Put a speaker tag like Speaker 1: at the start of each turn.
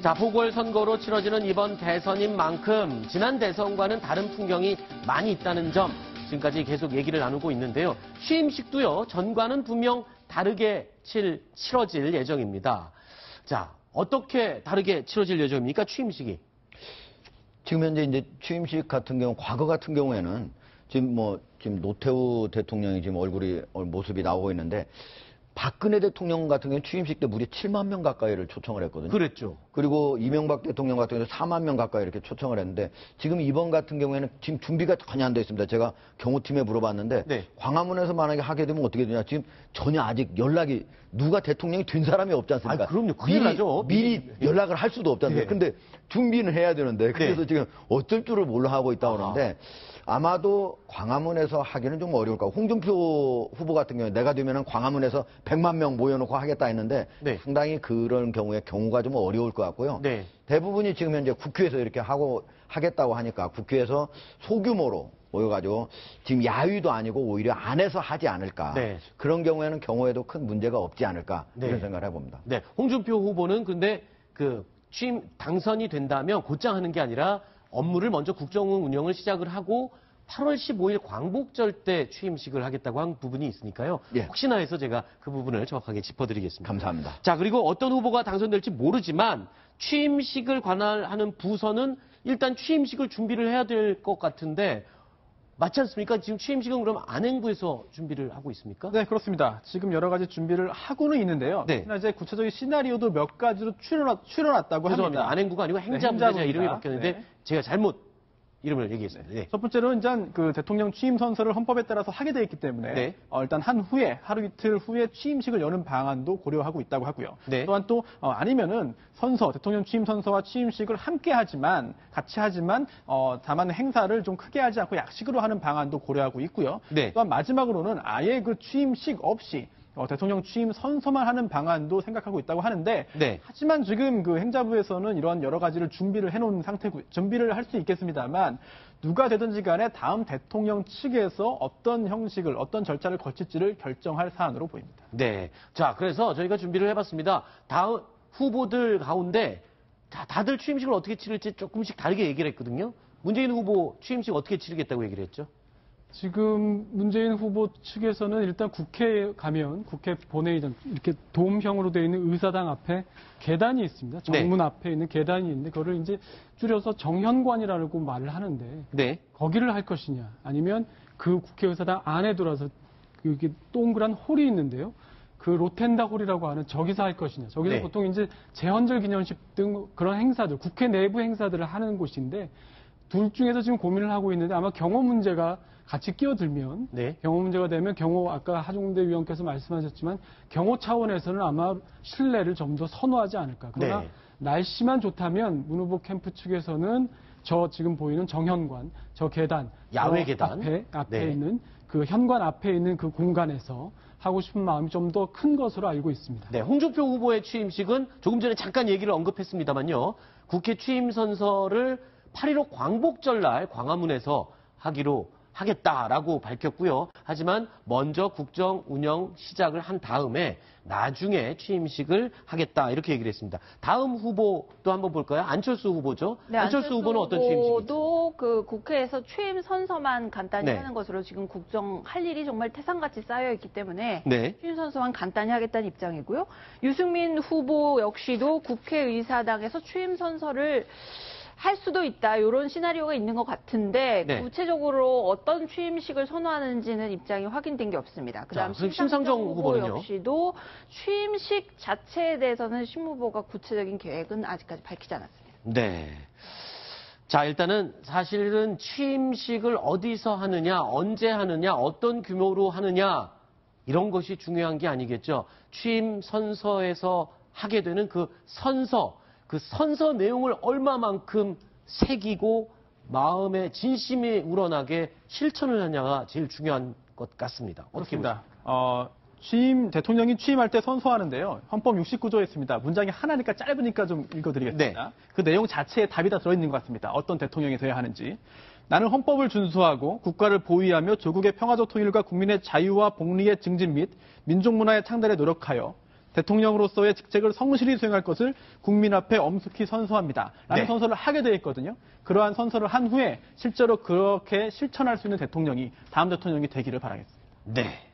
Speaker 1: 자, 보궐선거로 치러지는 이번 대선인 만큼 지난 대선과는 다른 풍경이 많이 있다는 점 지금까지 계속 얘기를 나누고 있는데요. 취임식도요, 전과는 분명 다르게 치러질 예정입니다. 자, 어떻게 다르게 치러질 예정입니까, 취임식이?
Speaker 2: 지금 현재 이제 취임식 같은 경우, 과거 같은 경우에는 지금 노태우 대통령이 지금 모습이 나오고 있는데, 박근혜 대통령 같은 경우는 취임식 때 무려 7만 명 가까이를 초청을 했거든요.
Speaker 1: 그랬죠.
Speaker 2: 그리고 이명박 대통령 같은 경우는 4만 명 가까이 이렇게 초청을 했는데, 지금 이번 같은 경우에는 지금 준비가 전혀 안 돼 있습니다. 제가 경호팀에 물어봤는데,
Speaker 1: 네.
Speaker 2: 광화문에서 만약에 하게 되면 어떻게 되냐. 지금 전혀 아직 연락이, 누가 대통령이 된 사람이 없지 않습니까?
Speaker 1: 그럼요. 큰일 나죠.
Speaker 2: 미리 연락을 할 수도 없지 않습니까?
Speaker 1: 네.
Speaker 2: 근데 준비는 해야 되는데, 그래서
Speaker 1: 네.
Speaker 2: 지금 어쩔 줄을 몰라 하고 있다고 그러는데, 아마도 광화문에서 하기는 좀 어려울 거고, 홍준표 후보 같은 경우에 내가 되면은 광화문에서 100만 명 모여놓고 하겠다 했는데,
Speaker 1: 네.
Speaker 2: 상당히 그런 경우가 좀 어려울 것 같고요.
Speaker 1: 네.
Speaker 2: 대부분이 지금 현재 국회에서 이렇게 하겠다고 하니까 국회에서 소규모로 모여가지고 지금 야위도 아니고 오히려 안에서 하지 않을까.
Speaker 1: 네.
Speaker 2: 그런 경우에도 큰 문제가 없지 않을까.
Speaker 1: 네.
Speaker 2: 이런 생각을 해봅니다.
Speaker 1: 네. 홍준표 후보는 근데 당선이 된다면 곧장 하는 게 아니라 업무를 먼저 국정 운영을 시작을 하고 8월 15일 광복절 때 취임식을 하겠다고 한 부분이 있으니까요.
Speaker 2: 예.
Speaker 1: 혹시나 해서 제가 그 부분을 정확하게 짚어드리겠습니다.
Speaker 2: 감사합니다.
Speaker 1: 자, 그리고 어떤 후보가 당선될지 모르지만 취임식을 관할하는 부서는 일단 취임식을 준비를 해야 될 것 같은데 맞지 않습니까? 지금 취임식은 그럼 안행부에서 준비를 하고 있습니까?
Speaker 3: 네, 그렇습니다. 지금 여러 가지 준비를 하고는 있는데요.
Speaker 1: 네.
Speaker 3: 이제 구체적인 시나리오도 몇 가지로 추려놨다고
Speaker 1: 죄송합니다.
Speaker 3: 합니다.
Speaker 1: 안행부가 아니고 행자부입니다.
Speaker 3: 행자부입니다.
Speaker 1: 이름이 바뀌었는데
Speaker 3: 네.
Speaker 1: 제가 잘못 이름을 얘기했습니다. 네.
Speaker 3: 첫 번째로는 일단 그 대통령 취임 선서를 헌법에 따라서 하게 되어 있기 때문에
Speaker 1: 네.
Speaker 3: 일단 하루 이틀 후에 취임식을 여는 방안도 고려하고 있다고 하고요.
Speaker 1: 네.
Speaker 3: 또한 또 아니면은 대통령 취임 선서와 취임식을 같이 하지만 다만 행사를 좀 크게 하지 않고 약식으로 하는 방안도 고려하고 있고요.
Speaker 1: 네.
Speaker 3: 또한 마지막으로는 아예 그 취임식 없이 대통령 취임 선서만 하는 방안도 생각하고 있다고 하는데,
Speaker 1: 네.
Speaker 3: 하지만 지금 그 행자부에서는 이런 여러 가지를 준비를 해놓은 상태고, 준비를 할 수 있겠습니다만, 누가 되든지 간에 다음 대통령 측에서 어떤 형식을, 어떤 절차를 거칠지를 결정할 사안으로 보입니다.
Speaker 1: 네. 자, 그래서 저희가 준비를 해봤습니다. 다음 후보들 가운데 다들 취임식을 어떻게 치를지 조금씩 다르게 얘기를 했거든요. 문재인 후보 취임식 어떻게 치르겠다고 얘기를 했죠?
Speaker 4: 지금 문재인 후보 측에서는 일단 국회에 가면 국회 본회의장 이렇게 돔형으로 되어 있는 의사당 앞에 계단이 있습니다. 정문 앞에 있는 계단이 있는데 그거를 이제 줄여서 정현관이라고 말을 하는데
Speaker 1: 네.
Speaker 4: 거기를 할 것이냐 아니면 그 국회의사당 안에 들어서 이렇게 동그란 홀이 있는데요. 그 로텐다 홀이라고 하는 저기서 할 것이냐. 저기서
Speaker 1: 네.
Speaker 4: 보통 이제 제헌절 기념식 등 그런 행사들, 국회 내부 행사들을 하는 곳인데 둘 중에서 지금 고민을 하고 있는데 아마 경호 문제가 같이 끼어들면
Speaker 1: 네.
Speaker 4: 경호 문제가 되면 아까 하종대 위원께서 말씀하셨지만 경호 차원에서는 아마 실내를 좀 더 선호하지 않을까. 그러나
Speaker 1: 네.
Speaker 4: 날씨만 좋다면 문 후보 캠프 측에서는 저 지금 보이는 정현관, 저 계단,
Speaker 1: 야외
Speaker 4: 저
Speaker 1: 계단
Speaker 4: 앞에
Speaker 1: 네.
Speaker 4: 있는 그 현관 앞에 있는 그 공간에서 하고 싶은 마음이 좀 더 큰 것으로 알고 있습니다.
Speaker 1: 네, 홍준표 후보의 취임식은 조금 전에 잠깐 얘기를 언급했습니다만요. 국회 취임 선서를 8.15 광복절 날 광화문에서 하겠다라고 밝혔고요. 하지만 먼저 국정 운영 시작을 한 다음에 나중에 취임식을 하겠다 이렇게 얘기를 했습니다. 다음 후보도 한번 볼까요? 안철수 후보죠.
Speaker 5: 네,
Speaker 1: 안철수 후보는 어떤 취임식이죠?
Speaker 5: 후보도 그 국회에서 취임 선서만 간단히
Speaker 1: 네.
Speaker 5: 하는 것으로 지금 국정할 일이 정말 태산같이 쌓여 있기 때문에
Speaker 1: 네.
Speaker 5: 취임 선서만 간단히 하겠다는 입장이고요. 유승민 후보 역시도 국회의사당에서 취임 선서를 할 수도 있다. 이런 시나리오가 있는 것 같은데
Speaker 1: 네.
Speaker 5: 구체적으로 어떤 취임식을 선호하는지는 입장이 확인된 게 없습니다. 그다음
Speaker 1: 그럼 심상정
Speaker 5: 후보
Speaker 1: 후보는요?
Speaker 5: 역시도 취임식 자체에 대해서는 심 후보가 구체적인 계획은 아직까지 밝히지 않았습니다.
Speaker 1: 네. 자, 일단은 사실은 취임식을 어디서 하느냐, 언제 하느냐, 어떤 규모로 하느냐 이런 것이 중요한 게 아니겠죠. 취임 선서에서 하게 되는 그 선서 내용을 얼마만큼 새기고 마음에 진심이 우러나게 실천을 하냐가 제일 중요한 것 같습니다. 어떻게
Speaker 3: 그렇습니다. 대통령이 취임할 때 선서하는데요. 헌법 69조에 있습니다. 문장이 하나니까 짧으니까 좀 읽어드리겠습니다.
Speaker 1: 네.
Speaker 3: 그 내용 자체에 답이 다 들어있는 것 같습니다. 어떤 대통령이 돼야 하는지. 나는 헌법을 준수하고 국가를 보위하며 조국의 평화적 통일과 국민의 자유와 복리의 증진 및 민족 문화의 창달에 노력하여 대통령으로서의 직책을 성실히 수행할 것을 국민 앞에 엄숙히 선서합니다. 라는
Speaker 1: 네.
Speaker 3: 선서를 하게 되어 있거든요. 그러한 선서를 한 후에 실제로 그렇게 실천할 수 있는 대통령이 다음 대통령이 되기를 바라겠습니다.
Speaker 1: 네.